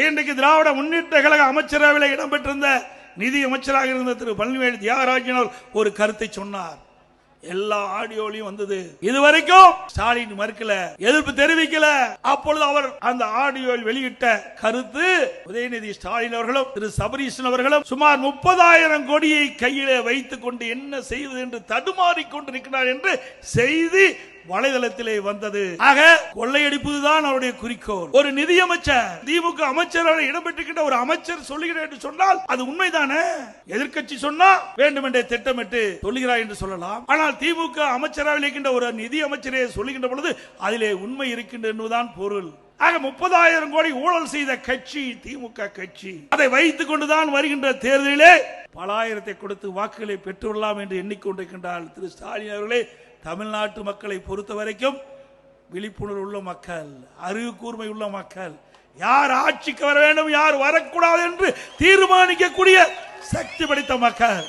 இன்றைக்கு திராவிட முன்னேற்ற கழக அமைச்சரவையில் இடம்பெற்றிருந்த நிதி அமைச்சராக இருந்த திரு பழனிவேல் தியாகராஜன் ஒரு கருத்தை சொன்னார். எல்லா ஆடியோலையும் வந்தது. இதுவரைக்கும் ஸ்டாலின் மறுக்கல, எதிர்ப்பு தெரிவிக்கல. அப்பொழுது அவர் அந்த ஆடியோவில் வெளியிட்ட கருத்து, உதயநிதி ஸ்டாலின் அவர்களும் திரு சபரீசன் அவர்களும் சுமார் 30,000 கோடியை கையிலே வைத்துக் கொண்டு என்ன செய்வது என்று தடுமாறிக் கொண்டிருக்கிறார் என்று செய்தி வலைதளத்திலே வந்தது. ஆக கொள்ளையடிப்பதுதான் அவருடைய குறிக்கோள். ஒரு நிதியமைச்சர், திமுக அமைச்சர் இடம்பெற்றிருக்கின்ற ஒரு அமைச்சர் சொல்லுகிறார் என்று சொன்னால் அது உண்மைதானே? எதிர்க்கட்சி சொன்னா வேண்டுமென்றே திட்டமிட்டு சொல்லுகிறார் என்று சொல்லலாம். ஆனால் திமுக அமைச்சராக இருக்கின்ற ஒரு நிதி அமைச்சரே சொல்லுகின்ற பொழுது அதிலே உண்மை இருக்கின்ற என்பதுதான் பொருள். ஆக 30,000 கோடி ஊழல் செய்த கட்சி திமுக கட்சி. அதை வைத்துக் கொண்டுதான் வருகின்ற தேர்தலிலே பல ஆயிரத்தை கொடுத்து வாக்குகளை பெற்றுள்ளலாம் என்று எண்ணிக்கொண்டிருக்கின்றார் திரு ஸ்டாலின் அவர்களே. தமிழ்நாட்டு மக்களை பொறுத்த வரைக்கும் விழிப்புணர்வு உள்ள மக்கள், அறிவு கூர்மை உள்ள மக்கள், யார் ஆட்சிக்கு வர வேண்டும் யார் வரக்கூடாது என்று தீர்மானிக்கக்கூடிய சக்தி படைத்த மக்கள்.